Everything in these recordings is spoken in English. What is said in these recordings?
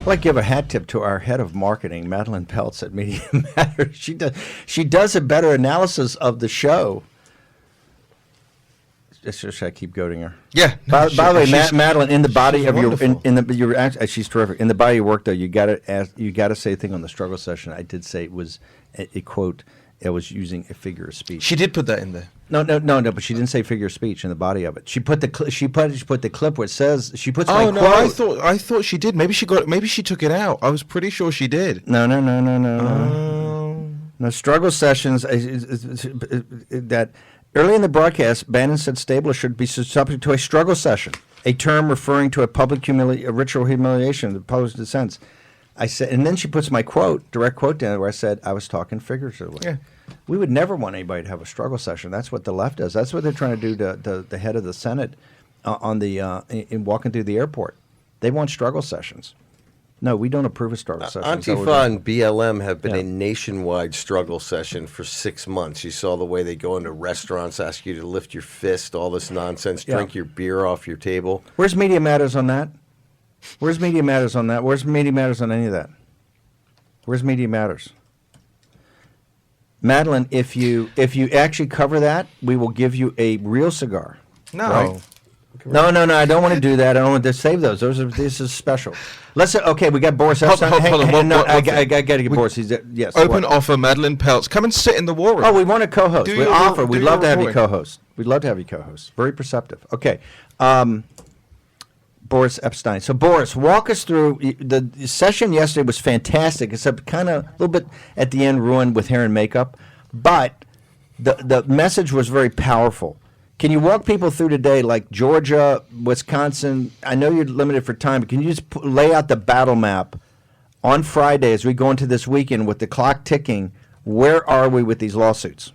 I'd like to give a hat tip to our head of marketing, Madeline Peltz at Media Matters. She does a better analysis of the show. Should I keep goading her? Yeah. By the way, Madeline, in the body of your she's terrific. In the body of your work, though, you got to say a thing on the struggle session. I did say it was a quote. I was using a figure of speech. She did put that in there. No, but she didn't say figure of speech in the body of it. She put the clip where it says she puts my quote. I thought she did. Maybe she took it out. I was pretty sure she did. No. No, struggle sessions that early in the broadcast, Bannon said Stabler should be subject to a struggle session, a term referring to a public a ritual humiliation, the public dissents. I said, and then she puts my direct quote down where I said I was talking figuratively. Yeah. We would never want anybody to have a struggle session. That's what the left does. That's what they're trying to do to the head of the Senate in walking through the airport. They want struggle sessions. No, we don't approve of struggle sessions. Antifa and BLM have been a nationwide struggle session for 6 months. You saw the way they go into restaurants, ask you to lift your fist, all this nonsense, drink your beer off your table. Where's Media Matters on that? Where's Media Matters on that? Where's Media Matters on any of that? Where's Media Matters? Madeline, if you actually cover that, we will give you a real cigar. No. Right? No. I don't want to do that. I don't want to save those. This is special. Okay, we got Boris Epshteyn. Hold on. I got to get Boris. Yes. Open offer, Madeline Peltz. Come and sit in the war room. Oh, we want a co-host. We'd love to have you co-host. We'd love to have you co-host. Very perceptive. Okay. Boris Epshteyn. So, Boris, walk us through. The session yesterday was fantastic, except kind of a little bit at the end ruined with hair and makeup. But the message was very powerful. Can you walk people through today, like Georgia, Wisconsin? I know you're limited for time, but can you just lay out the battle map on Friday as we go into this weekend with the clock ticking? Where are we with these lawsuits?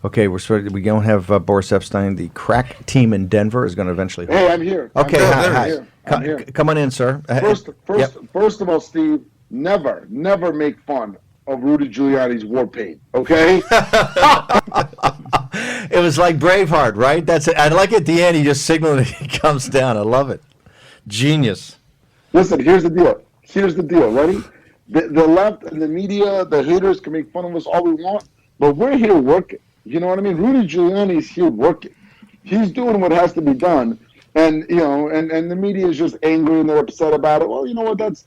Okay, we're going to have Boris Epshteyn. The crack team in Denver is going to eventually. Hey, I'm here. Okay, hi. I'm here. Come on in, sir. First of all, Steve, never make fun of Rudy Giuliani's war paint. Okay. It was like Braveheart, right? That's it. I like at the end he just signaled that he comes down. I love it. Genius. Listen, here's the deal. Ready? The left and the media, the haters can make fun of us all we want, but we're here working. You know what I mean? Rudy Giuliani's here working. He's doing what has to be done. And and the media is just angry and they're upset about it. Well, you know what? That's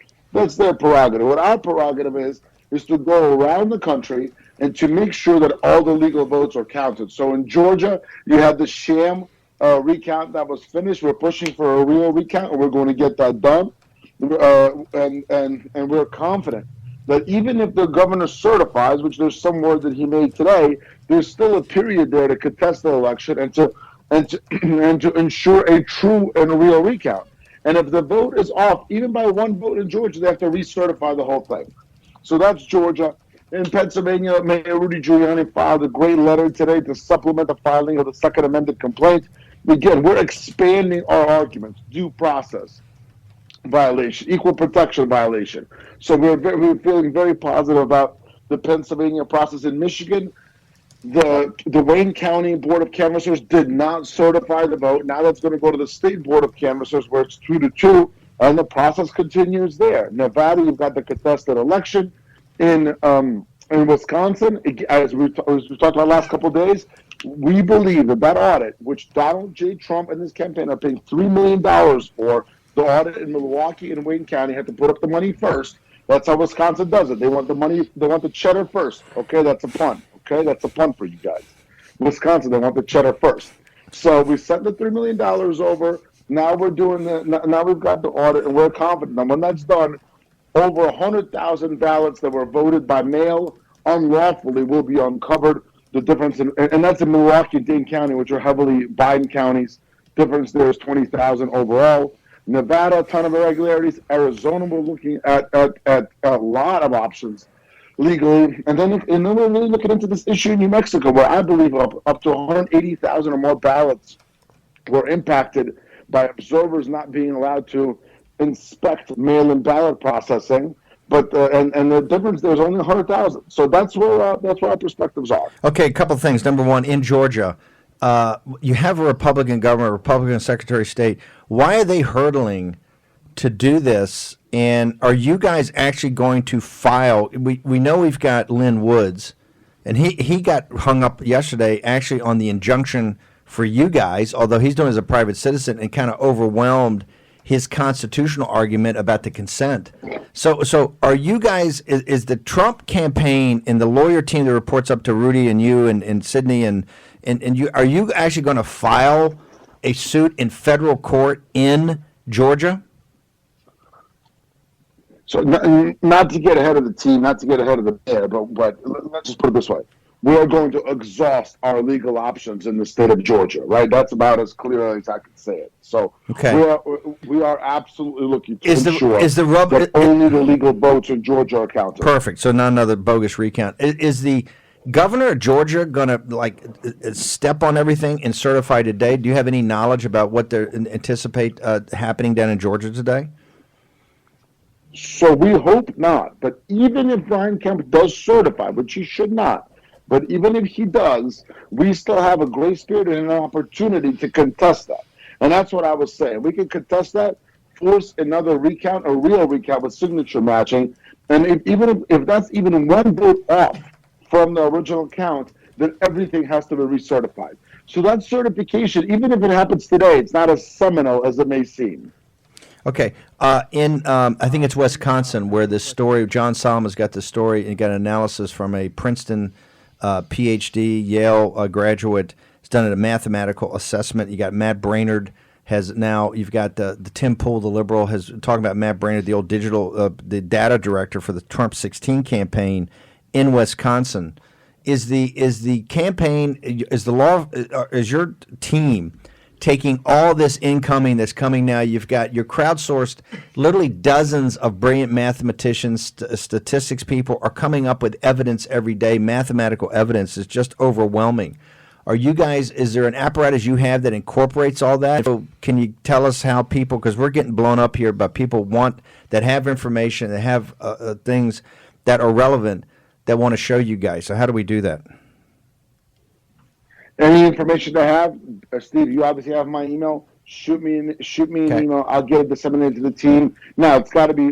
their prerogative. What our prerogative is to go around the country and to make sure that all the legal votes are counted. So in Georgia, you had the sham recount that was finished. We're pushing for a real recount, and we're going to get that done. And we're confident that even if the governor certifies, which there's some word that he made today, there's still a period there to contest the election and to ensure a true and a real recount. And if the vote is off, even by one vote in Georgia, they have to recertify the whole thing. So that's Georgia. In Pennsylvania, Mayor Rudy Giuliani filed a great letter today to supplement the filing of the Second Amendment complaint. Again, we're expanding our arguments, due process violation, equal protection violation. So we're feeling very positive about the Pennsylvania process. In Michigan, the Wayne County Board of Canvassers did not certify the vote. Now that's going to go to the State Board of Canvassers, where it's 2-2, and the process continues there. Nevada, you've got the contested election. In Wisconsin, as we talked about the last couple of days, we believe that audit, which Donald J. Trump and his campaign are paying $3 million for, the audit in Milwaukee and Wayne County had to put up the money first. That's how Wisconsin does it. They want the money, they want the cheddar first. Okay, that's a pun. Okay, that's a pun for you guys. Wisconsin, they want the cheddar first. So we sent the $3 million over. Now we're doing now we've got the audit, and we're confident. And when that's done, over 100,000 ballots that were voted by mail unlawfully will be uncovered. The difference, and that's in Milwaukee and Dane County, which are heavily Biden counties. Difference there is 20,000 overall. Nevada, a ton of irregularities. Arizona, we're looking at a lot of options legally. And then we're really looking into this issue in New Mexico, where I believe up to 180,000 or more ballots were impacted by observers not being allowed to inspect mail-in ballot processing. But and the difference there is only 100,000. So that's where our perspectives are. Okay, a couple of things. Number one, in Georgia, You have a Republican governor, a Republican Secretary of State. Why are they hurdling to do this? And are you guys actually going to file? We know we've got Lynn Woods, and he got hung up yesterday actually on the injunction for you guys, although he's doing it as a private citizen, and kind of overwhelmed his constitutional argument about the consent. So are you guys, is the Trump campaign and the lawyer team that reports up to Rudy and you and Sydney and you, are you actually going to file a suit in federal court in Georgia? So not to get ahead of the team, not to get ahead of the bear, but let's just put it this way. We are going to exhaust our legal options in the state of Georgia, right? That's about as clear as I can say it. So okay. we are absolutely looking to ensure that only the legal votes in Georgia are counted. Perfect. So not another bogus recount. Is the governor of Georgia going to step on everything and certify today? Do you have any knowledge about what they anticipate happening down in Georgia today? So we hope not. But even if Brian Kemp does certify, which he should not, but even if he does, we still have a grace period and an opportunity to contest that. And that's what I was saying. We can contest that, force another recount, a real recount with signature matching. And if that's even one vote off from the original count, then everything has to be recertified. So that certification, even if it happens today, it's not as seminal as it may seem. Okay. I think it's Wisconsin where this story, John Solomon's got this story and got an analysis from a Princeton PhD, Yale graduate. He's done a mathematical assessment. You got Matt Brainerd you've got the Tim Pool, the liberal, has talking about Matt Brainerd, the old the data director for the Trump 16 campaign in Wisconsin. Is the campaign, is your team taking all this incoming that's coming now? You've got your crowdsourced, literally dozens of brilliant mathematicians, statistics people are coming up with evidence every day. Mathematical evidence is just overwhelming. Is there an apparatus you have that incorporates all that? So can you tell us how people, because we're getting blown up here, but people that have information, that have things that are relevant, that want to show you guys. So how do we do that? Any information I have, Steve, you obviously have my email. Shoot me an email. I'll get it disseminated to the team. Now it's got to be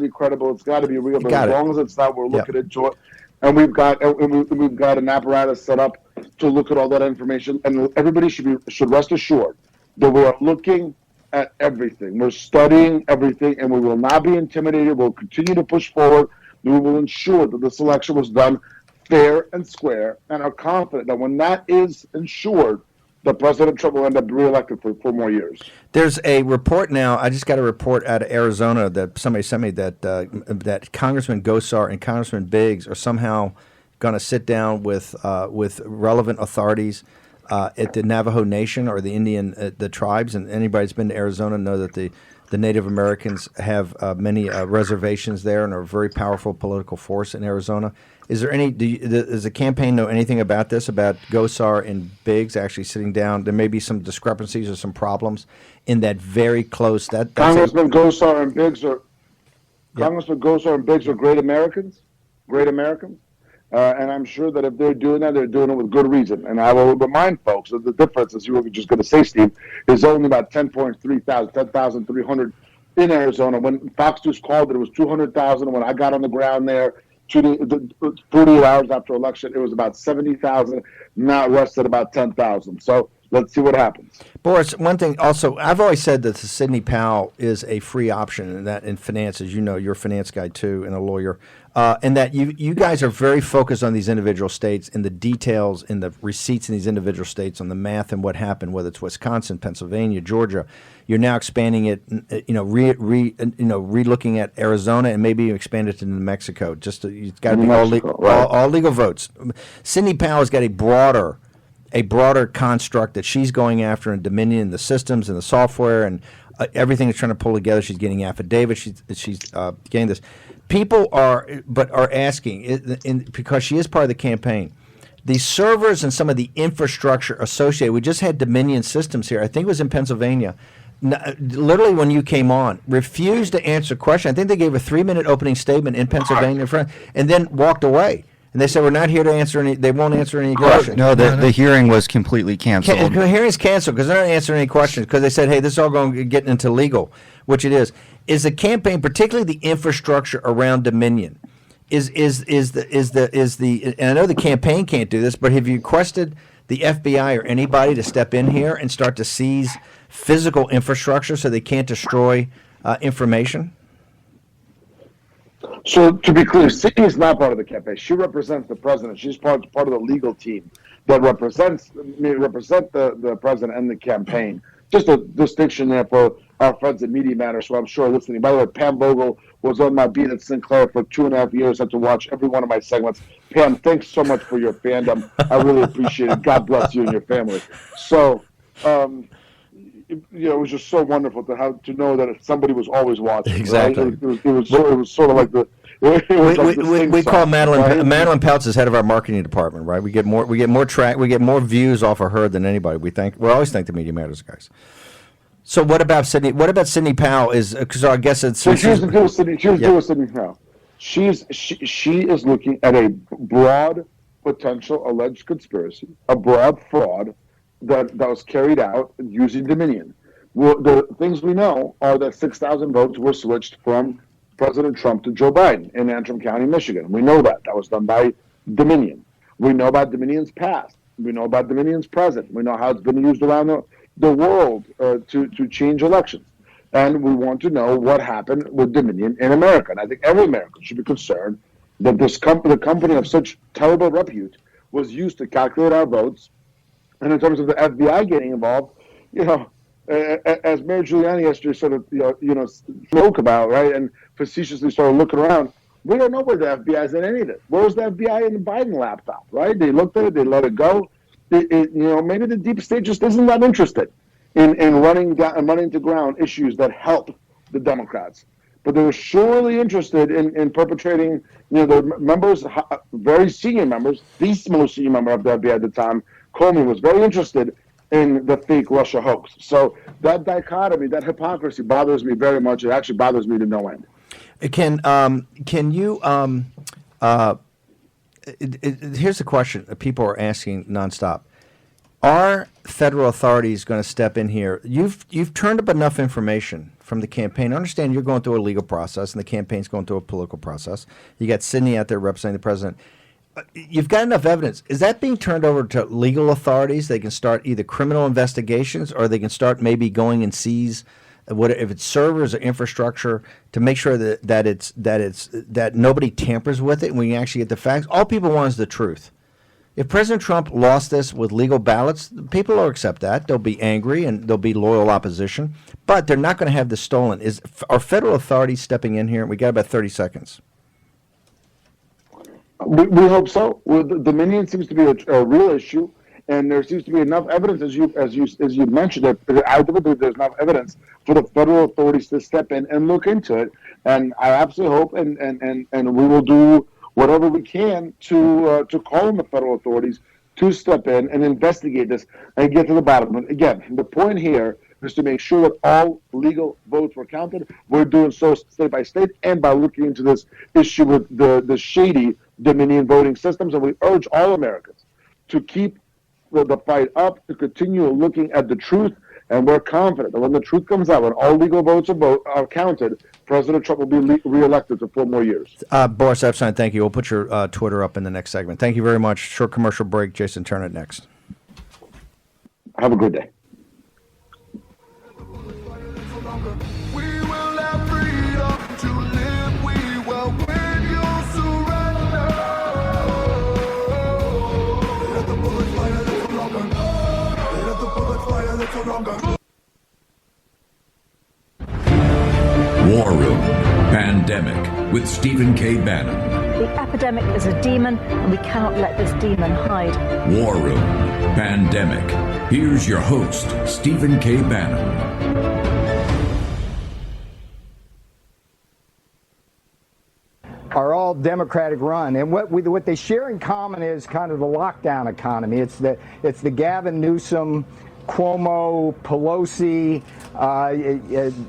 credible. It's got to be real. But as long as it's not, we're looking into it. And we've got an apparatus set up to look at all that information. And everybody should rest assured that we are looking at everything. We're studying everything, and we will not be intimidated. We'll continue to push forward. We will ensure that this election was done fair and square, and are confident that when that is ensured, that President Trump will end up reelected for 4 more years. There's a report now. I just got a report out of Arizona that somebody sent me that Congressman Gosar and Congressman Biggs are somehow going to sit down with relevant authorities at the Navajo Nation or the Indian the tribes. And anybody that's been to Arizona know that the Native Americans have many reservations there and are a very powerful political force in Arizona. Is there does the campaign know anything about this, about Gosar and Biggs actually sitting down? There may be some discrepancies or some problems in that very close. Congressman Gosar and Biggs are great Americans, and I'm sure that if they're doing that, they're doing it with good reason. And I will remind folks that the difference, as you were just going to say, Steve, is only about 10,300 in Arizona. When Fox News called it was 200,000. When I got on the ground there, 48 hours after election, it was about 70,000. Now it rests at about 10,000. So let's see what happens. Boris, one thing also, I've always said that the Sidney Powell is a free option, and that in finance, as you know, you're a finance guy too and a lawyer, and that you guys are very focused on these individual states and the details and the receipts in these individual states on the math and what happened, whether it's Wisconsin, Pennsylvania, Georgia. You're now expanding it, re-looking at Arizona and maybe expand it to New Mexico. It's got to be all legal votes. Sidney Powell's got a broader construct that she's going after in Dominion, and the systems and the software and everything is trying to pull together. She's getting affidavits. She's getting this. People are asking, because she is part of the campaign, the servers and some of the infrastructure associated. We just had Dominion Systems here. I think it was in Pennsylvania. Literally, when you came on, refused to answer a question. I think they gave a 3-minute opening statement in Pennsylvania, and then walked away. And they said, we're not here to answer any, they won't answer any questions. No, the hearing was completely canceled. The hearing's canceled because they're not answering any questions because they said, hey, this is all going to get into legal, which it is. Is the campaign, particularly the infrastructure around Dominion, is the and I know the campaign can't do this, but have you requested the FBI or anybody to step in here and start to seize physical infrastructure so they can't destroy information? So to be clear, Sydney is not part of the campaign. She represents the president. She's part of the legal team that represent the president and the campaign. Just a distinction there for our friends at Media Matters, who I'm sure are listening. By the way, Pam Vogel was on my beat at Sinclair for 2.5 years. Had to watch every one of my segments. Pam, thanks so much for your fandom. I really appreciate it. God bless you and your family. So, it was just so wonderful to know that somebody was always watching. Exactly. Right? It was sort of like the. We call Madeline Peltz as head of our marketing department, right? We get more views off of her than anybody. We always thank the Media Matters guys. So what about Sydney? What about Sidney Powell? Because I guess it's. So here's the deal with Sidney Powell. She is looking at a broad potential alleged conspiracy, a broad fraud that was carried out using Dominion. Well, the things we know are that 6,000 votes were switched from President Trump to Joe Biden in Antrim County, Michigan. We know that. That was done by Dominion. We know about Dominion's past. We know about Dominion's present. We know how it's been used around the world to change elections. And we want to know what happened with Dominion in America. And I think every American should be concerned that the company of such terrible repute was used to calculate our votes. And in terms of the FBI getting involved, as Mayor Giuliani yesterday sort of, spoke about, right, and facetiously started looking around, we don't know where the FBI is in any of this. Where's the FBI in the Biden laptop, right? They looked at it, they let it go. Maybe the deep state just isn't that interested in running to ground issues that help the Democrats. But they were surely interested in perpetrating, the members, very senior members, the most senior member of the FBI at the time, Comey, was very interested in the fake Russia hoax. So that dichotomy, that hypocrisy bothers me very much. It actually bothers me to no end. Can you here's the question that people are asking nonstop. Are federal authorities going to step in here? You've turned up enough information from the campaign. I understand you're going through a legal process and the campaign's going through a political process. You got Sydney out there representing the president. You've got enough evidence. Is that being turned over to legal authorities? They can start either criminal investigations or they can start maybe going and seize if it's servers or infrastructure to make sure that nobody tampers with it and we can actually get the facts. All people want is the truth. If President Trump lost this with legal ballots, people will accept that. They'll be angry and there'll be loyal opposition, but they're not going to have this stolen. Are federal authorities stepping in here? We got about 30 seconds. We hope so. Well, the Dominion seems to be a real issue, and there seems to be enough evidence, as you mentioned, that I believe there's enough evidence for the federal authorities to step in and look into it. And I absolutely hope, and we will do whatever we can to call on the federal authorities to step in and investigate this and get to the bottom of it. Again, the point here is to make sure that all legal votes were counted. We're doing so state by state and by looking into this issue with the shady Dominion voting systems. And we urge all Americans to keep the fight up, to continue looking at the truth. And we're confident that when the truth comes out, when all legal votes are counted, President Trump will be reelected for 4 more years. Boris Epshteyn, thank you. We'll put your Twitter up in the next segment. Thank you very much. Short commercial break. Jason Trennert next. Have a good day. War Room Pandemic with Stephen K. Bannon. The epidemic is a demon, and we cannot let this demon hide. War Room Pandemic. Here's your host, Stephen K. Bannon. Are all Democratic run, and what they share in common is kind of the lockdown economy. It's the Gavin Newsom Cuomo, Pelosi,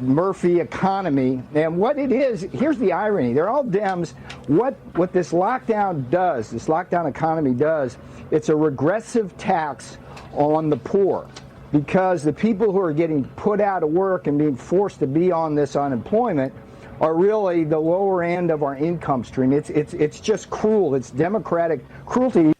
Murphy economy. And what it is, here's the irony. They're all Dems. What this lockdown does, this lockdown economy does, it's a regressive tax on the poor. Because the people who are getting put out of work and being forced to be on this unemployment are really the lower end of our income stream. It's just cruel. It's democratic cruelty.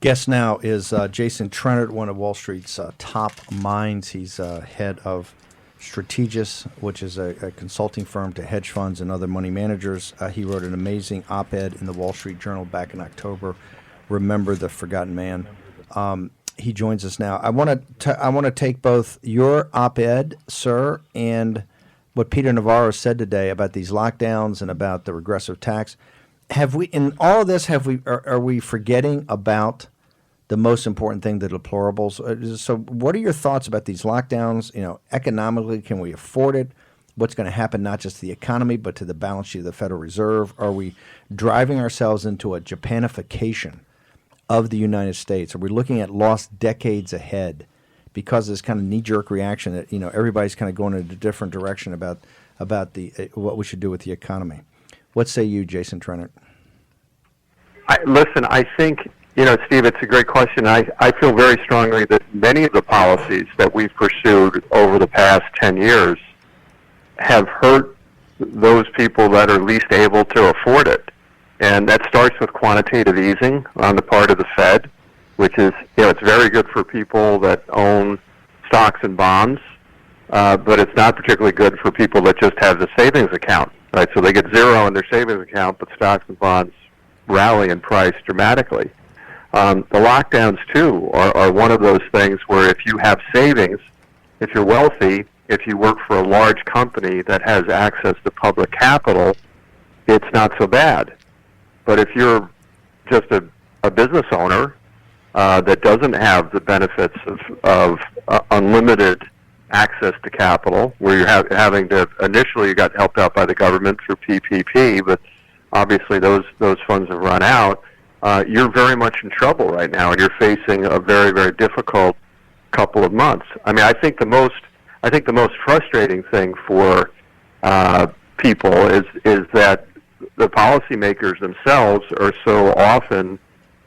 Guest now is Jason Trennert, one of Wall Street's top minds. He's head of Strategis, which is a consulting firm to hedge funds and other money managers. He wrote an amazing op-ed in the Wall Street Journal back in October, Remember the Forgotten Man. He joins us now. I want to take both your op-ed, sir, and what Peter Navarro said today about these lockdowns and about the regressive tax. Have we, in all of this, are we forgetting about the most important thing, the deplorables? So what are your thoughts about these lockdowns? Economically, can we afford it? What's going to happen not just to the economy, but to the balance sheet of the Federal Reserve? Are we driving ourselves into a Japanification of the United States? Are we looking at lost decades ahead because of this kind of knee-jerk reaction that everybody's kind of going in a different direction about what we should do with the economy? What say you, Jason Trennert? Listen, I think, Steve, it's a great question. I feel very strongly that many of the policies that we've pursued over the past 10 years have hurt those people that are least able to afford it. And that starts with quantitative easing on the part of the Fed, which is, it's very good for people that own stocks and bonds, but it's not particularly good for people that just have the savings account, right? So they get zero in their savings account, but stocks and bonds rally in price dramatically. The lockdowns, too, are one of those things where if you have savings, if you're wealthy, if you work for a large company that has access to public capital, it's not so bad. But if you're just a business owner that doesn't have the benefits of unlimited access to capital, where you're having to, initially you got helped out by the government through PPP, but obviously those funds have run out, you're very much in trouble right now, and you're facing a very, very difficult couple of months. I mean, I think the most frustrating thing for people is that the policymakers themselves are so often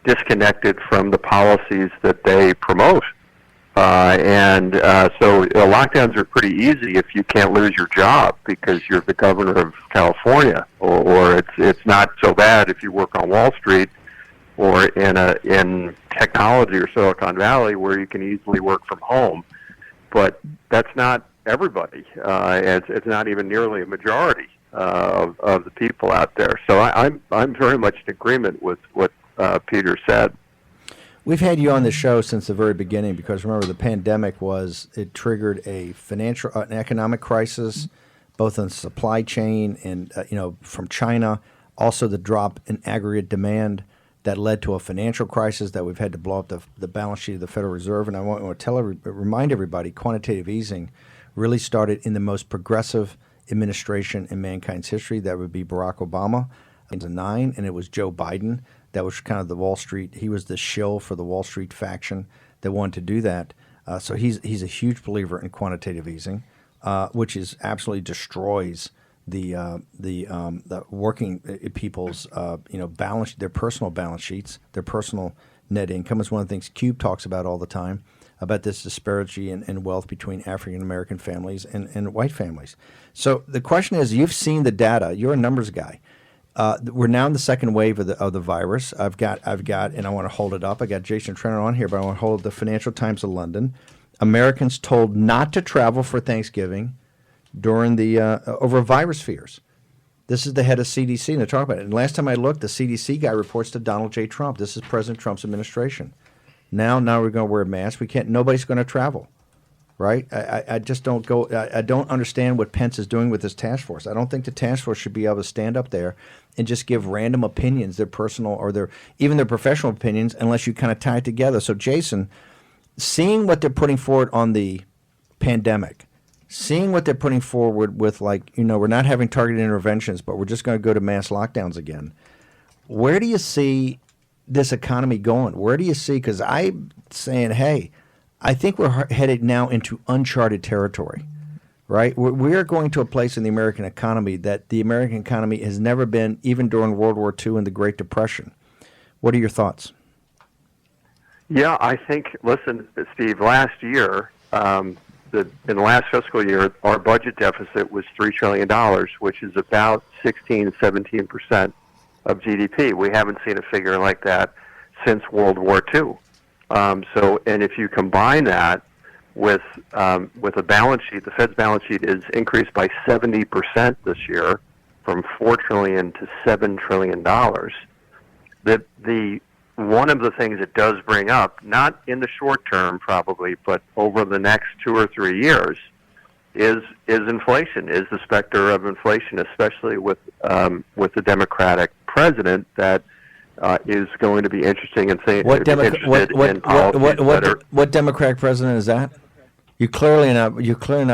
disconnected from the policies that they promote. So lockdowns are pretty easy if you can't lose your job because you're the governor of California, or it's not so bad if you work on Wall Street or in technology or Silicon Valley where you can easily work from home. But that's not everybody. It's not even nearly a majority of the people out there. So I'm very much in agreement with what Peter said. We've had you on the show since the very beginning because remember the pandemic it triggered an economic crisis, both on supply chain and from China, also the drop in aggregate demand that led to a financial crisis that we've had to blow up the balance sheet of the Federal Reserve. And I want to remind everybody, quantitative easing really started in the most progressive administration in mankind's history. That would be Barack Obama in 2009, and it was Joe Biden. That was kind of the Wall Street. He was the shill for the Wall Street faction that wanted to do that. So he's a huge believer in quantitative easing, which absolutely destroys the working people's balance, their personal balance sheets, their personal net income is one of the things Cube talks about all the time, about this disparity in wealth between African American families and white families. So the question is, you've seen the data. You're a numbers guy. We're now in the second wave of the virus. I've got, and I want to hold it up. I got Jason Trennert on here, but I want to hold the Financial Times of London. Americans told not to travel for Thanksgiving during the over virus fears. This is the head of CDC, and they're talking about it. And last time I looked, the CDC guy reports to Donald J. Trump. This is President Trump's administration. Now we're going to wear a mask. Nobody's going to travel, right? I just don't go. I don't understand what Pence is doing with this task force. I don't think the task force should be able to stand up there and just give random opinions, their personal or even their professional opinions, unless you kind of tie it together. So, Jason, seeing what they're putting forward on the pandemic, seeing what they're putting forward with, we're not having targeted interventions, but we're just going to go to mass lockdowns again. Where do you see this economy going? Where do you see? Because I'm saying, hey, I think we're headed now into uncharted territory, right? We're going to a place in the American economy that the American economy has never been, even during World War II and the Great Depression. What are your thoughts? Yeah, I think, listen, Steve, last year, in the last fiscal year, our budget deficit was $3 trillion, which is about 16, 17% of GDP. We haven't seen a figure like that since World War II. And if you combine that with a balance sheet, the Fed's balance sheet is increased by 70% this year, from $4 trillion to $7 trillion. The one of the things it does bring up, not in the short term probably, but over the next 2 or 3 years, is inflation, is the specter of inflation, especially with the Democratic president. That is going to be interesting and what Democratic president is that? You're clearly not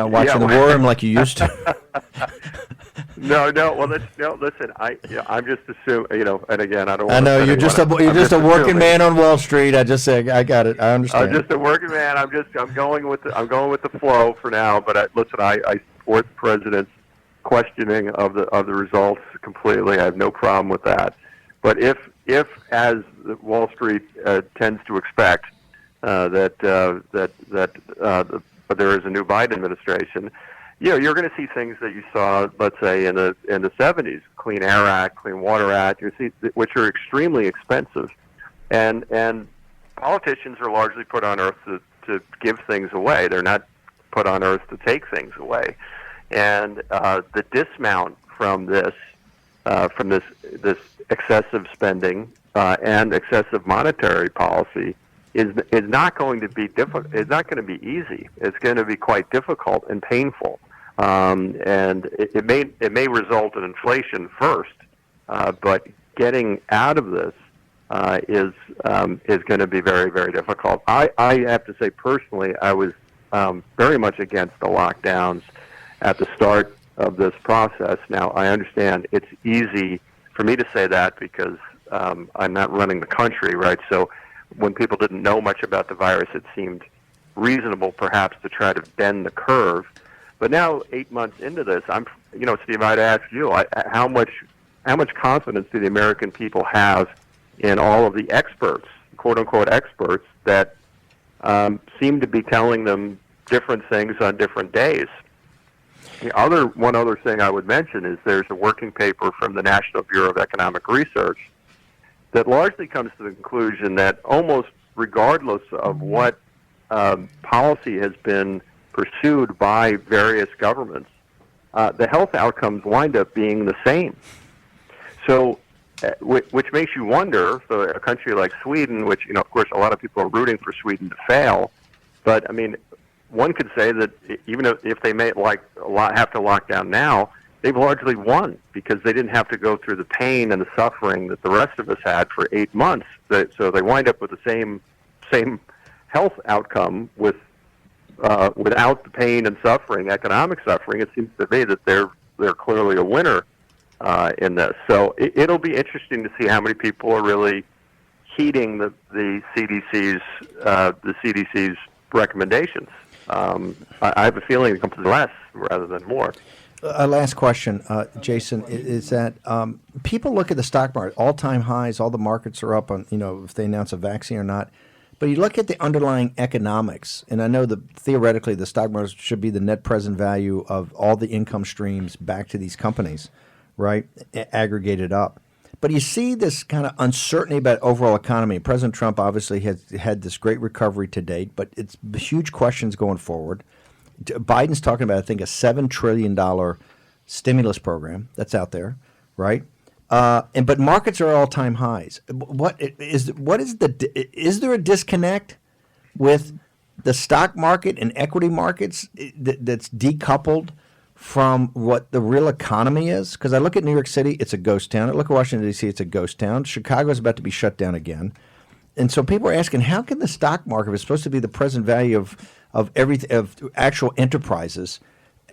watching the war room like you used to. No. Well, listen. I'm just assuming. And again, I don't. I know you're just a working man on Wall Street. I just say I got it. I understand. I'm just a working man. I'm going with the flow for now. But listen, I support the president's questioning of the results completely. I have no problem with that. But if as Wall Street tends to expect, that there is a new Biden administration, you're going to see things that you saw, let's say, in the 70s, Clean Air Act, Clean Water Act, which are extremely expensive, and politicians are largely put on earth to give things away. They're not put on earth to take things away, and the dismount from this excessive spending and excessive monetary policy is not going to be difficult. It's not going to be easy. It's going to be quite difficult and painful, and it may result in inflation first. But getting out of this is going to be very, very difficult. I have to say personally, I was very much against the lockdowns at the start of this process. Now I understand it's easy for me to say that because I'm not running the country, right? So when people didn't know much about the virus, it seemed reasonable perhaps to try to bend the curve. But now, 8 months into this, Steve, I'd ask you, how much confidence do the American people have in all of the experts, quote unquote experts, that seem to be telling them different things on different days? One other thing I would mention is there's a working paper from the National Bureau of Economic Research that largely comes to the conclusion that almost regardless of what policy has been pursued by various governments, the health outcomes wind up being the same. So, which makes you wonder, so a country like Sweden, which, of course, a lot of people are rooting for Sweden to fail, but, one could say that even if they may have to lock down now, they've largely won because they didn't have to go through the pain and the suffering that the rest of us had for 8 months. So they wind up with the same health outcome without the pain and suffering, economic suffering. It seems to me that they're clearly a winner in this. So it'll be interesting to see how many people are really heeding the CDC's recommendations. I have a feeling it comes less rather than more. Last question, Jason, is that people look at the stock market, all-time highs, all the markets are up on, if they announce a vaccine or not. But you look at the underlying economics, and I know that theoretically the stock market should be the net present value of all the income streams back to these companies, right, aggregated up. But you see this kind of uncertainty about overall economy. President Trump obviously has had this great recovery to date, but it's huge questions going forward. Biden's talking about, I think, a $7 trillion stimulus program that's out there, right? But markets are all-time highs. Is there a disconnect with the stock market and equity markets that's decoupled from what the real economy is? Because I look at New York City, it's a ghost town. I look at Washington, D.C., it's a ghost town. Chicago's about to be shut down again. And so people are asking, how can the stock market, if it's supposed to be the present value of actual enterprises,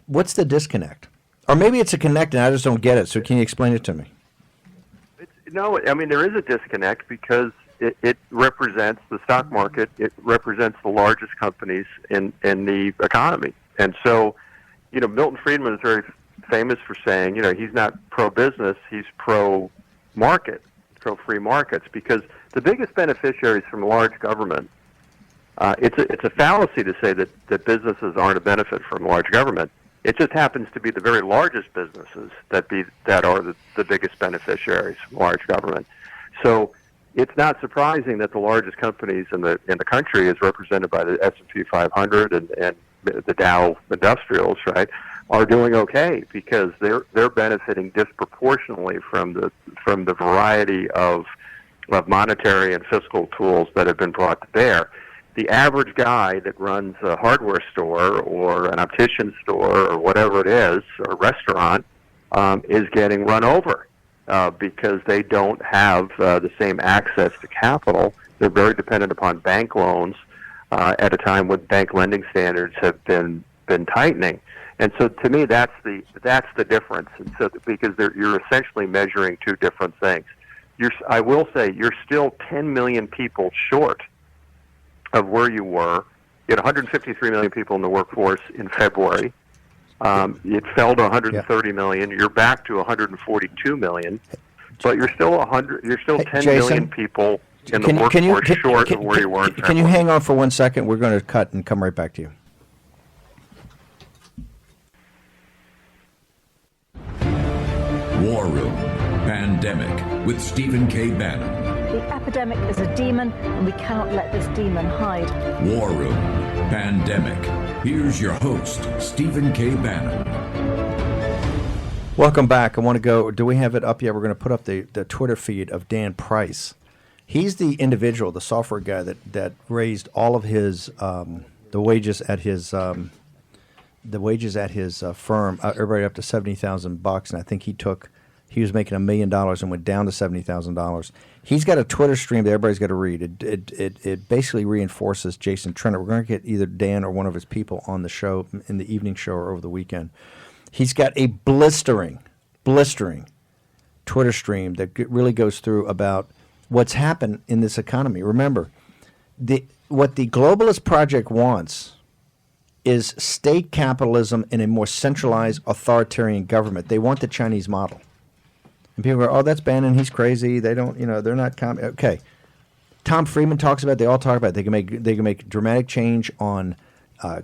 what's the disconnect? Or maybe it's a connect and I just don't get it. So can you explain it to me? No, there is a disconnect because it represents the stock market. It represents the largest companies in the economy. And so, Milton Friedman is very famous for saying, he's not pro-business, he's pro-market, pro-free markets, because the biggest beneficiaries from large government, it's a fallacy to say that businesses aren't a benefit from large government. It just happens to be the very largest businesses that are the biggest beneficiaries from large government. So it's not surprising that the largest companies in the country, is represented by the S&P 500 and the Dow Industrials, right, are doing okay, because they're benefiting disproportionately from the variety of monetary and fiscal tools that have been brought to bear. The average guy that runs a hardware store or an optician store or whatever it is, or a restaurant, is getting run over because they don't have the same access to capital. They're very dependent upon bank loans at a time when bank lending standards have been tightening. And so, to me, that's the difference. And so, because you're essentially measuring two different things. I will say you're still 10 million people short of where you were. You had 153 million people in the workforce in February. It fell to 130 million. You're back to 142 million, but you're still 10 million people in the workforce short of where you were in February. Can you hang on for 1 second? We're going to cut and come right back to you. War Room Pandemic with Stephen K. Bannon. The epidemic is a demon, and we cannot let this demon hide. War Room Pandemic. Here's your host, Stephen K. Bannon. Welcome back. I want to go. Do we have it up yet? We're going to put up the Twitter feed of Dan Price. He's the individual, the software guy that raised all of his the wages at his firm, everybody up to $70,000, and I think he was making $1 million and went down to $70,000. He's got a Twitter stream that everybody's got to read. It basically reinforces Jason Trennert. We're going to get either Dan or one of his people on the show in the evening show or over the weekend. He's got a blistering Twitter stream that really goes through about what's happened in this economy. Remember, what the globalist project wants is state capitalism in a more centralized authoritarian government. They want the Chinese model. And people go, oh, that's Bannon, he's crazy. They don't, they're not okay. Tom Friedman talks about it. They all talk about it. They can make dramatic change on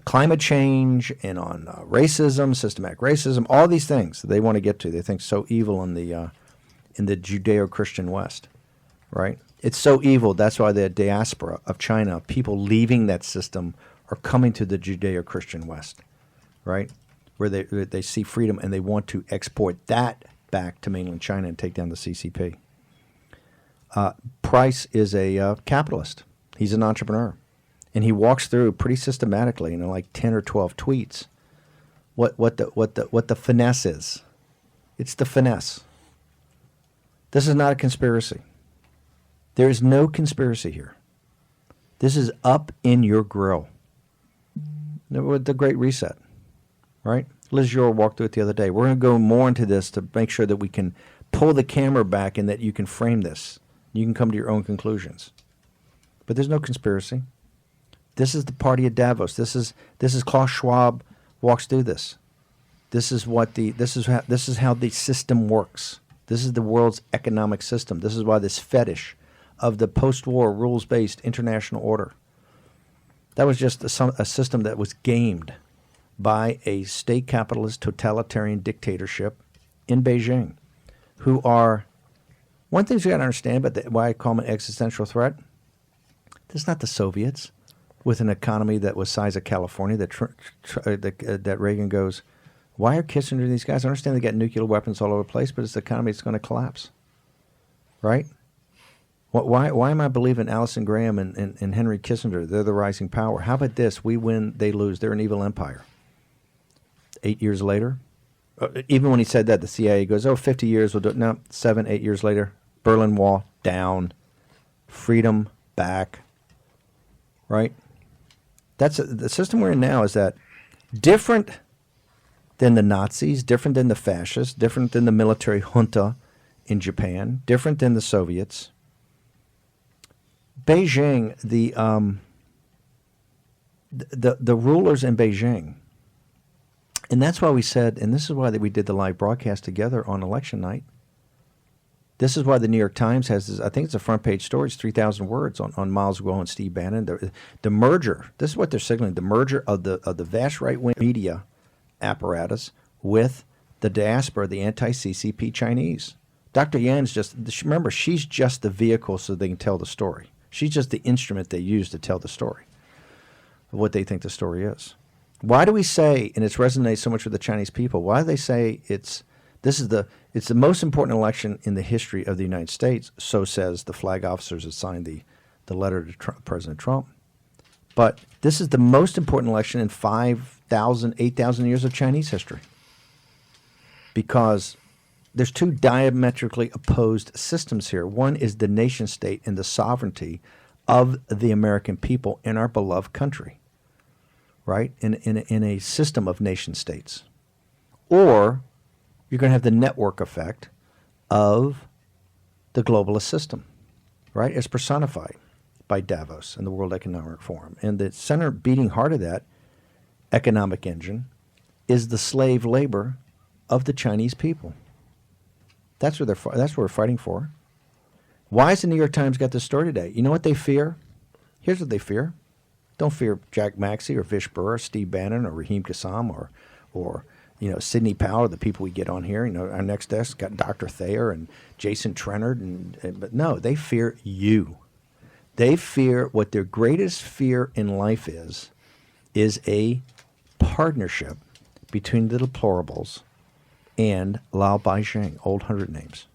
climate change and on racism, systematic racism, all these things that they want to get to. They think so evil in the Judeo-Christian West, right? It's so evil. That's why the diaspora of China, people leaving that system, are coming to the Judeo-Christian West, right? Where they see freedom and they want to export that back to mainland China and take down the CCP. Price is a capitalist. He's an entrepreneur. And he walks through pretty systematically, like 10 or 12 tweets, what the finesse is. It's the finesse. This is not a conspiracy. There is no conspiracy here. This is up in your grill. The Great Reset, right? Liz Jor walked through it the other day. We're going to go more into this to make sure that we can pull the camera back and that you can frame this. You can come to your own conclusions. But there's no conspiracy. This is the party at Davos. This is Klaus Schwab walks through this. This is how the system works. This is the world's economic system. This is why this fetish of the post-war rules-based international order. That was just a system that was gamed by a state capitalist totalitarian dictatorship in Beijing, who are, one thing you got to understand about why I call them an existential threat, this is not the Soviets with an economy that was size of California that Reagan goes, why are Kissinger and these guys? I understand they got nuclear weapons all over the place, but it's the economy that's going to collapse, right? Why am I believing Alison Graham and Henry Kissinger? They're the rising power. How about this? We win, they lose. They're an evil empire. 8 years later, even when he said that, the CIA goes, 50 years, we'll do it. No, 7, 8 years later, Berlin Wall down, freedom back, right? That's the system we're in now is that different than the Nazis, different than the fascists, different than the military junta in Japan, different than the Soviets. Beijing, the rulers in Beijing, and that's why we said, and this is why we did the live broadcast together on election night. This is why the New York Times has this, I think it's a front page story, it's 3,000 words on Miles Guo and Steve Bannon. The merger, this is what they're signaling, the merger of the vast right-wing media apparatus with the diaspora, the anti-CCP Chinese. Dr. Yan's remember, she's just the vehicle so they can tell the story. She's just the instrument they use to tell the story of what they think the story is. Why do we say, and it's resonates so much with the Chinese people, why do they say it's the most important election in the history of the United States, so says the flag officers that signed the letter to President Trump. But this is the most important election in 5,000, 8,000 years of Chinese history. Because there's two diametrically opposed systems here. One is the nation state and the sovereignty of the American people in our beloved country, right? In a system of nation states. Or you're going to have the network effect of the globalist system, right? As personified by Davos and the World Economic Forum. And the center beating heart of that economic engine is the slave labor of the Chinese people. That's what we're fighting for. Why has the New York Times got this story today? You know what they fear? Here's what they fear. Don't fear Jack Maxey or Vish Burr or Steve Bannon or Raheem Kassam or Sidney Powell, the people we get on here. Our next desk got Dr. Thayer and Jason Trennert, but no, they fear you. They fear what their greatest fear in life is a partnership between the deplorables and Lao Beijing, old 100 names,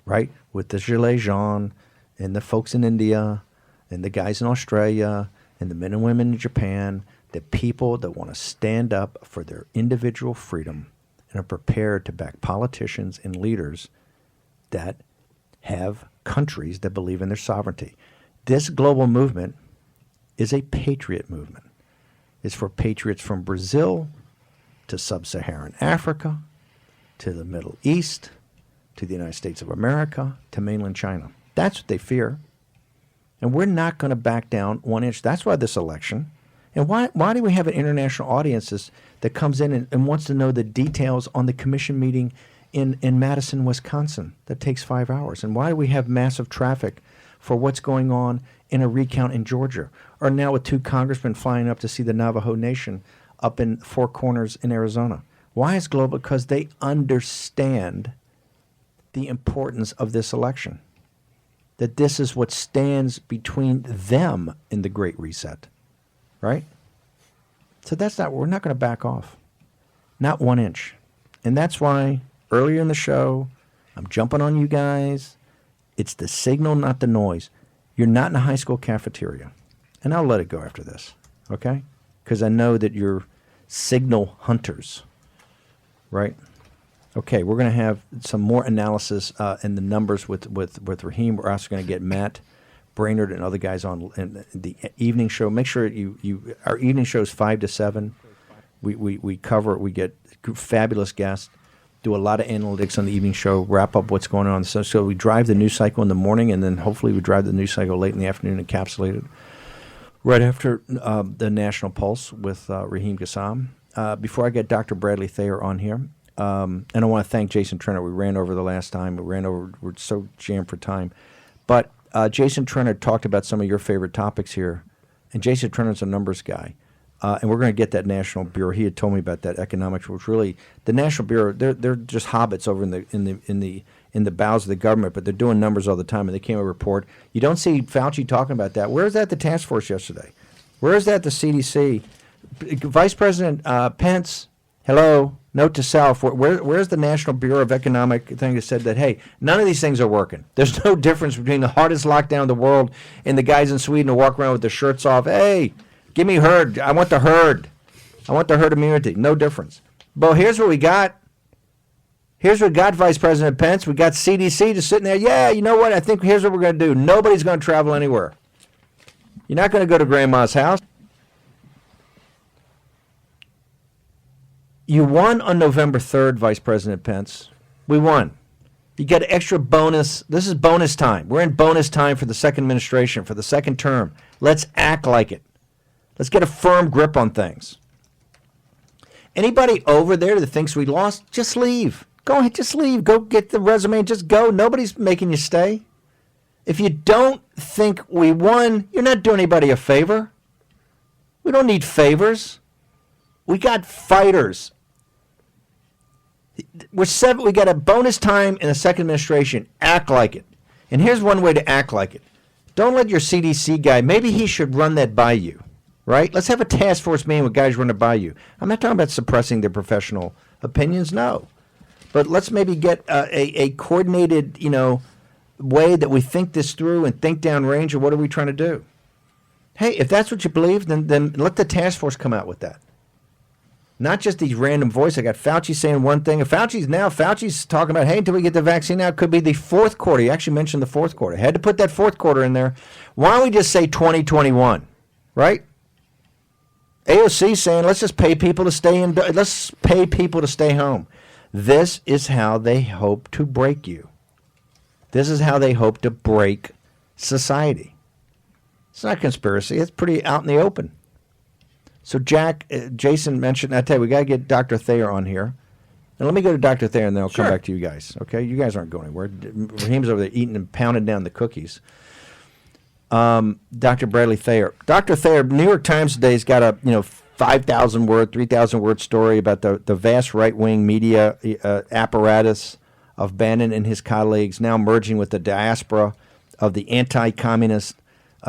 right? With the Gilets Jaunes and the folks in India and the guys in Australia and the men and women in Japan, the people that want to stand up for their individual freedom and are prepared to back politicians and leaders that have countries that believe in their sovereignty. This global movement is a patriot movement. It's for patriots from Brazil to sub-Saharan Africa, to the Middle East, to the United States of America, to mainland China. That's what they fear. And we're not going to back down 1 inch. That's why this election. And why do we have an international audience that comes in and wants to know the details on the commission meeting in Madison, Wisconsin that takes 5 hours? And why do we have massive traffic for what's going on in a recount in Georgia? Or now with 2 congressmen flying up to see the Navajo Nation up in Four Corners in Arizona. Why is global? Because they understand the importance of this election. That this is what stands between them and the Great Reset. Right? So we're not going to back off. Not 1 inch. And that's why earlier in the show, I'm jumping on you guys. It's the signal, not the noise. You're not in a high school cafeteria. And I'll let it go after this. Okay? Because I know that you're signal hunters. Right? Okay, we're going to have some more analysis in the numbers with Raheem. We're also going to get Matt Brainerd and other guys on in the evening show. Make sure our evening show is 5 to 7. We cover it. We get fabulous guests. Do a lot of analytics on the evening show. Wrap up what's going on. So we drive the news cycle in the morning, and then hopefully we drive the news cycle late in the afternoon, encapsulated right after the National Pulse with Raheem Kassam. Before I get Dr. Bradley Thayer on here, and I want to thank Jason Trennert. We ran over the last time. We're so jammed for time. But Jason Trennert talked about some of your favorite topics here. And Jason Trennert's a numbers guy. And we're going to get that National Bureau. He had told me about that economics, which really, the National Bureau, they're just hobbits over in the bowels of the government, but they're doing numbers all the time, and they came with a report. You don't see Fauci talking about that. Where is that at the task force yesterday? Where is that at the CDC? Vice President Pence, hello, note to self, where's the National Bureau of Economic thing that said that, hey, none of these things are working. There's no difference between the hardest lockdown in the world and the guys in Sweden who walk around with their shirts off. Hey, give me herd. I want the herd. I want the herd immunity. No difference. But here's what we got. Here's what we got, Vice President Pence. We got CDC just sitting there. Yeah, you know what? I think here's what we're going to do. Nobody's going to travel anywhere. You're not going to go to Grandma's house. You won on November 3rd, Vice President Pence. We won. You get extra bonus. This is bonus time. We're in bonus time for the second administration, for the second term. Let's act like it. Let's get a firm grip on things. Anybody over there that thinks we lost, just leave. Go ahead, just leave. Go get the resume and just go. Nobody's making you stay. If you don't think we won, you're not doing anybody a favor. We don't need favors. We got fighters. We got a bonus time in the second administration. Act like it. And here's one way to act like it. Don't let your CDC guy, maybe he should run that by you, right? Let's have a task force meeting with guys run it by you. I'm not talking about suppressing their professional opinions, no. But let's maybe get a coordinated, way that we think this through and think downrange of what are we trying to do. Hey, if that's what you believe, then let the task force come out with that. Not just these random voices. I got Fauci saying one thing. And Fauci's talking about, hey, until we get the vaccine out, it could be the fourth quarter. He actually mentioned the fourth quarter. Had to put that fourth quarter in there. Why don't we just say 2021, right? AOC saying, let's just pay people to stay in. Let's pay people to stay home. This is how they hope to break you. This is how they hope to break society. It's not conspiracy. It's pretty out in the open. So Jason mentioned, I tell you, we got to get Dr. Thayer on here. And let me go to Dr. Thayer, and then I'll come back to you guys. Okay? You guys aren't going anywhere. Raheem's over there eating and pounding down the cookies. Dr. Bradley Thayer. Dr. Thayer, New York Times today's got a 5,000 word, 3,000 word story about the vast right-wing media apparatus of Bannon and his colleagues now merging with the diaspora of the anti-communist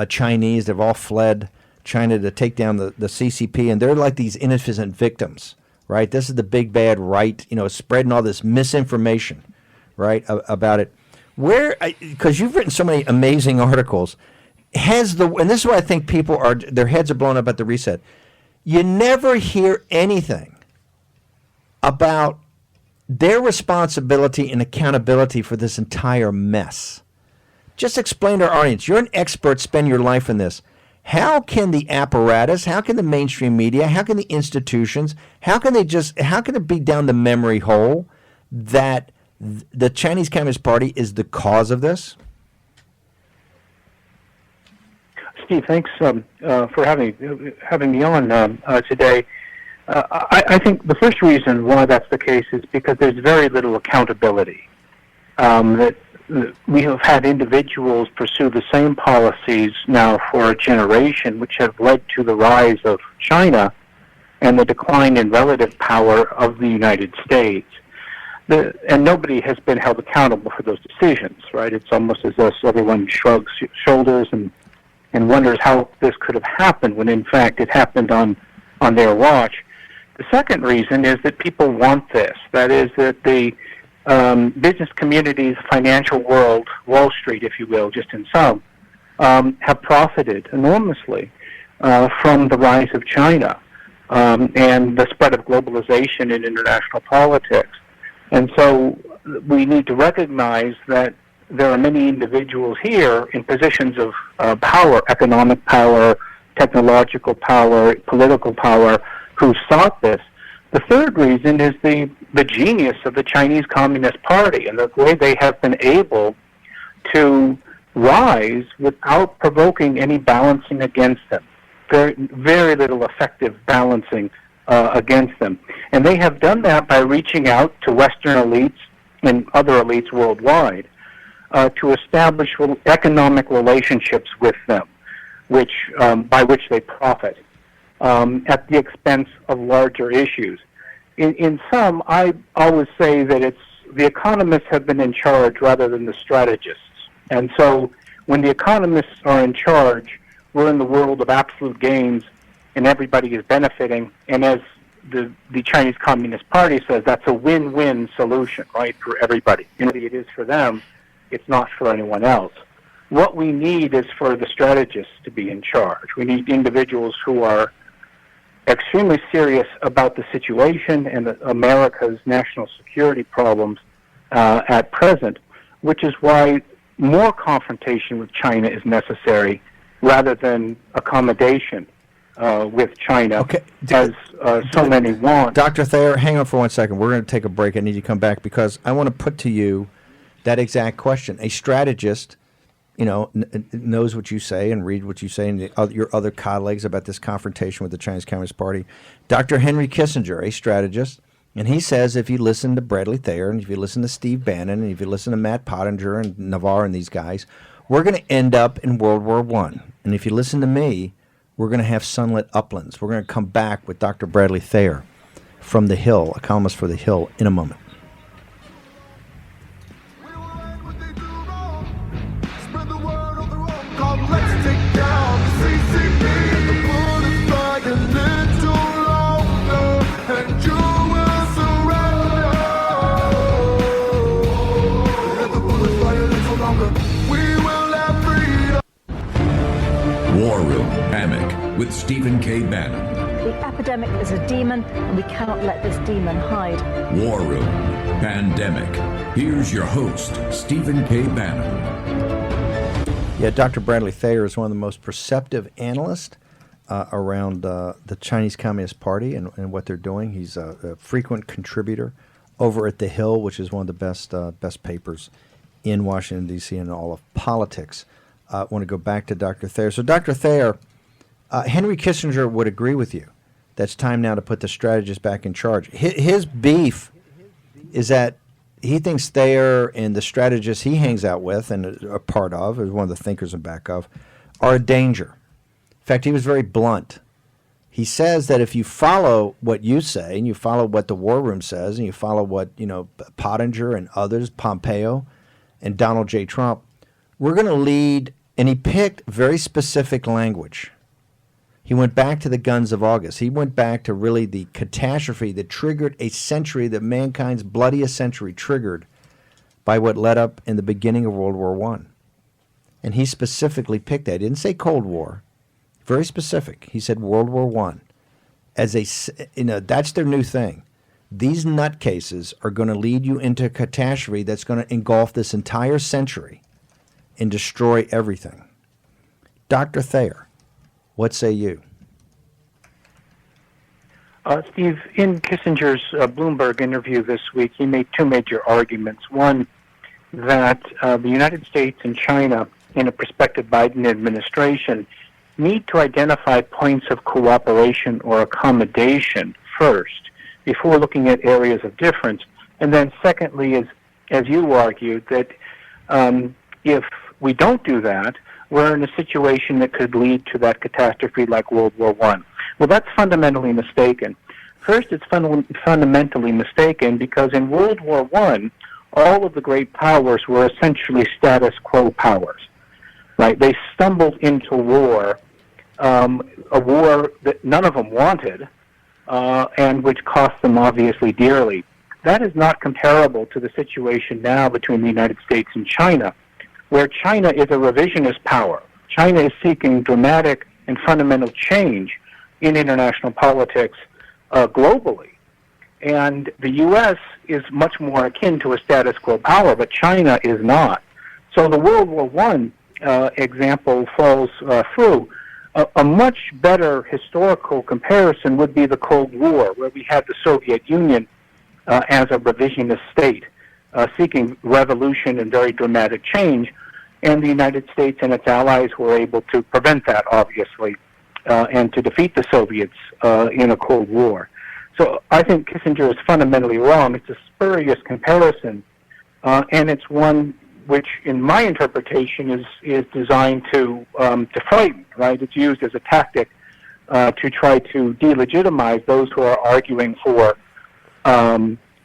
Chinese. They've all fled China to take down the CCP, and they're like these innocent victims, right? This is the big bad right, spreading all this misinformation, right, about it. Because you've written so many amazing articles, and this is why I think people their heads are blown up at the reset. You never hear anything about their responsibility and accountability for this entire mess. Just explain to our audience. You're an expert, spend your life in this. How can the apparatus, how can the mainstream media, how can the institutions, how can it be down the memory hole that the Chinese Communist Party is the cause of this? Steve, thanks for having me on today. I think the first reason why that's the case is because there's very little accountability. That we have had individuals pursue the same policies now for a generation, which have led to the rise of China and the decline in relative power of the United States. And nobody has been held accountable for those decisions, right? It's almost as if everyone shrugs shoulders and wonders how this could have happened when, in fact, it happened on their watch. The second reason is that people want this. That is that the business communities, financial world, Wall Street, if you will, just in sum, have profited enormously from the rise of China and the spread of globalization in international politics. And so we need to recognize that there are many individuals here in positions of power, economic power, technological power, political power, who sought this. The third reason is the genius of the Chinese Communist Party and the way they have been able to rise without provoking any balancing against them. Very, very little effective balancing against them. And they have done that by reaching out to Western elites and other elites worldwide to establish economic relationships with them, by which they profit. At the expense of larger issues. In sum, I always say that it's the economists have been in charge rather than the strategists. And so when the economists are in charge, we're in the world of absolute gains and everybody is benefiting. And as the Chinese Communist Party says, that's a win-win solution, right, for everybody. It is for them, it's not for anyone else. What we need is for the strategists to be in charge. We need individuals who are extremely serious about the situation and America's national security problems at present, which is why more confrontation with China is necessary rather than accommodation with China, as so many want. Dr. Thayer, hang on for 1 second. We're going to take a break. I need you to come back because I want to put to you that exact question. A strategist, knows what you say and read what you say and your other colleagues about this confrontation with the Chinese Communist Party. Dr. Henry Kissinger, a strategist, and he says if you listen to Bradley Thayer and if you listen to Steve Bannon and if you listen to Matt Pottinger and Navarre and these guys, we're going to end up in World War I. And if you listen to me, we're going to have sunlit uplands. We're going to come back with Dr. Bradley Thayer from The Hill, a columnist for The Hill, in a moment. War Room Hammock with Stephen K. Bannon. The epidemic is a demon, and we cannot let this demon hide. War Room Pandemic. Here's your host, Stephen K. Bannon. Yeah, Dr. Bradley Thayer is one of the most perceptive analysts around the Chinese Communist Party and what they're doing. He's a frequent contributor over at The Hill, which is one of the best papers in Washington, D.C. and all of politics. I want to go back to Dr. Thayer. So, Dr. Thayer, Henry Kissinger would agree with you. That's time now to put the strategist back in charge. His beef is that he thinks Thayer and the strategists he hangs out with and a part of, is one of the thinkers and back of, are a danger. In fact, he was very blunt. He says that if you follow what you say and you follow what the War Room says and you follow what Pottinger and others, Pompeo and Donald J. Trump, we're going to lead. And he picked very specific language. He went back to the guns of August. He went back to really the catastrophe that triggered a century, that mankind's bloodiest century triggered by what led up in the beginning of World War I. And he specifically picked that. He didn't say Cold War. Very specific. He said World War I. As that's their new thing. These nutcases are going to lead you into a catastrophe that's going to engulf this entire century and destroy everything. Dr. Thayer, what say you? Steve, in Kissinger's Bloomberg interview this week, he made two major arguments. One, that the United States and China, in a prospective Biden administration, need to identify points of cooperation or accommodation first, before looking at areas of difference. And then secondly, as you argued, that if we don't do that, we're in a situation that could lead to that catastrophe like World War I. Well, that's fundamentally mistaken. First, it's fundamentally mistaken because in World War I, all of the great powers were essentially status quo powers. Right? They stumbled into war, a war that none of them wanted, and which cost them obviously dearly. That is not comparable to the situation now between the United States and China, where China is a revisionist power. China is seeking dramatic and fundamental change in international politics globally. And the U.S. is much more akin to a status quo power, but China is not. So the World War I example falls through. A much better historical comparison would be the Cold War, where we had the Soviet Union as a revisionist state, seeking revolution and very dramatic change, and the United States and its allies were able to prevent that, obviously, and to defeat the Soviets in a Cold War. So I think Kissinger is fundamentally wrong. It's a spurious comparison, and it's one which, in my interpretation, is designed to frighten, right? It's used as a tactic to try to delegitimize those who are arguing for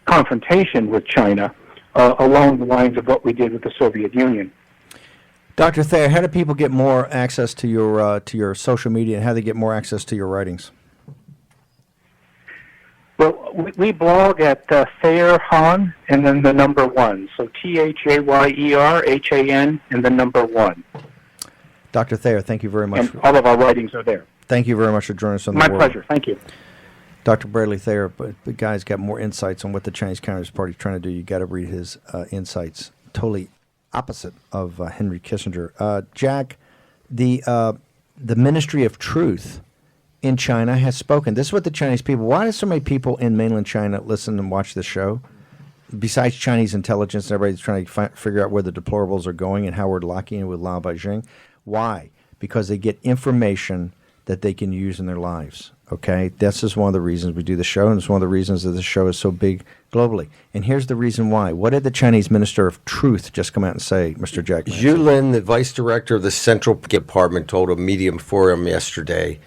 confrontation with China along the lines of what we did with the Soviet Union. Dr. Thayer, how do people get more access to your social media, and how do they get more access to your writings? Well, we blog at Thayer Han and then the number 1. So THAYERHAN and the number 1. Dr. Thayer, thank you very much. And all of our writings are there. Thank you very much for joining us on My the pleasure. Thank you. Dr. Bradley Thayer, but the guy's got more insights on what the Chinese Communist Party is trying to do. You got to read his insights. Totally opposite of Henry Kissinger. Jack, the Ministry of Truth in China has spoken. This is what the Chinese people. Why do so many people in mainland China listen and watch this show? besides Chinese intelligence, and everybody's trying to figure out where the deplorables are going and how we're locking in with Lao Beijing. Why? Because they get information that they can use in their lives. Okay, this is one of the reasons we do the show, and it's one of the reasons that the show is so big globally. And here's the reason why. What did the Chinese Minister of Truth just come out and say, Mr. Jack Manson? Zhu Lin, the Vice Director of the Central Department, told a Medium Forum yesterday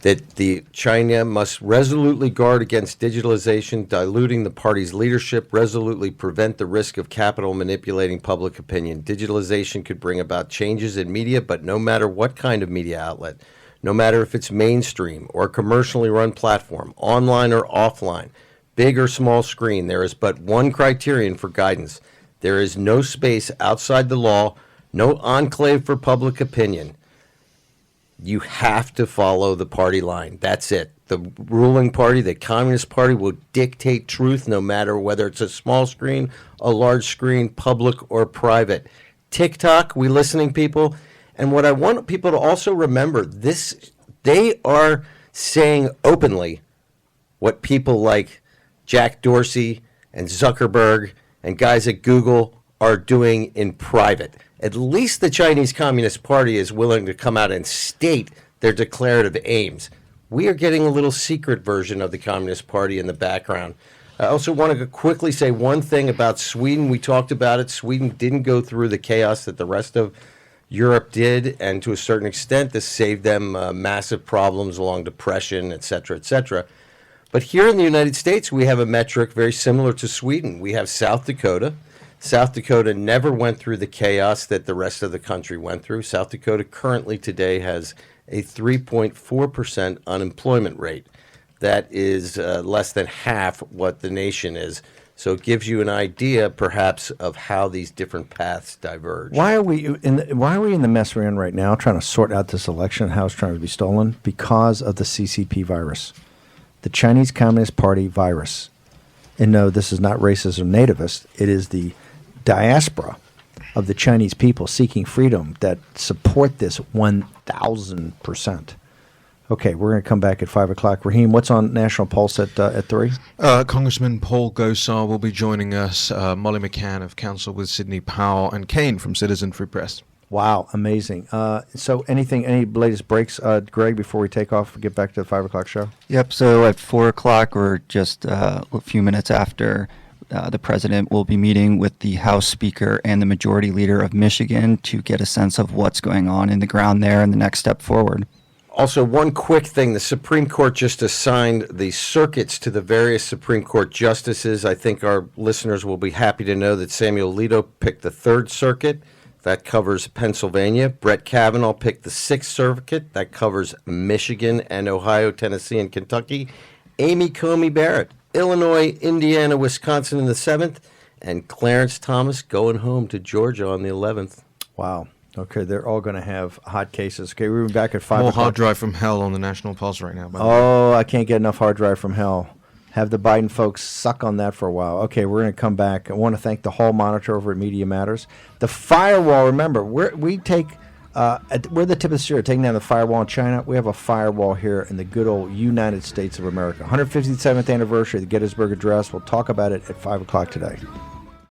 that China must resolutely guard against digitalization, diluting the party's leadership, resolutely prevent the risk of capital manipulating public opinion. Digitalization could bring about changes in media, but no matter what kind of media outlet, no matter if it's mainstream or commercially run platform, online or offline, big or small screen, there is but one criterion for guidance. There is no space outside the law, no enclave for public opinion. You have to follow the party line. That's it. The ruling party, the Communist Party, will dictate truth no matter whether it's a small screen, a large screen, public or private. TikTok, we listening people? And what I want people to also remember, they are saying openly what people like Jack Dorsey and Zuckerberg and guys at Google are doing in private. At least the Chinese Communist Party is willing to come out and state their declarative aims. We are getting a little secret version of the Communist Party in the background. I also want to quickly say one thing about Sweden. We talked about it. Sweden didn't go through the chaos that the rest of Europe did, and to a certain extent, this saved them massive problems along depression, et cetera, et cetera. But here in the United States, we have a metric very similar to Sweden. We have South Dakota. South Dakota never went through the chaos that the rest of the country went through. South Dakota currently today has a 3.4% unemployment rate. That is less than half what the nation is. So it gives you an idea, perhaps, of how these different paths diverge. Why are we in the mess we're in right now, trying to sort out this election, how it's trying to be stolen? Because of the CCP virus, the Chinese Communist Party virus. And no, this is not racist or nativist. It is the diaspora of the Chinese people seeking freedom that support this 1,000%. Okay, we're going to come back at 5 o'clock. Raheem, what's on National Pulse at 3? Congressman Paul Gosar will be joining us. Molly McCann of Council with Sidney Powell, and Kane from Citizen Free Press. Wow, amazing. So any latest breaks, Greg, before we take off and get back to the 5 o'clock show? Yep, so at 4 o'clock, or just a few minutes after, the president will be meeting with the House Speaker and the Majority Leader of Michigan to get a sense of what's going on in the ground there and the next step forward. Also, one quick thing. The Supreme Court just assigned the circuits to the various Supreme Court justices. I think our listeners will be happy to know that Samuel Alito picked the 3rd Circuit. That covers Pennsylvania. Brett Kavanaugh picked the 6th Circuit. That covers Michigan and Ohio, Tennessee, and Kentucky. Amy Coney Barrett, Illinois, Indiana, Wisconsin in the 7th. And Clarence Thomas going home to Georgia on the 11th. Wow. Okay, they're all going to have hot cases. Okay, we'll be back at 5 More o'clock. hard drive from hell on the National Pulse right now. Oh, I can't get enough hard drive from hell. Have the Biden folks suck on that for a while. Okay, we're going to come back. I want to thank the hall monitor over at Media Matters. The firewall, remember, we're the tip of the spear, taking down the firewall in China. We have a firewall here in the good old United States of America. 157th anniversary of the Gettysburg Address. We'll talk about it at 5 o'clock today.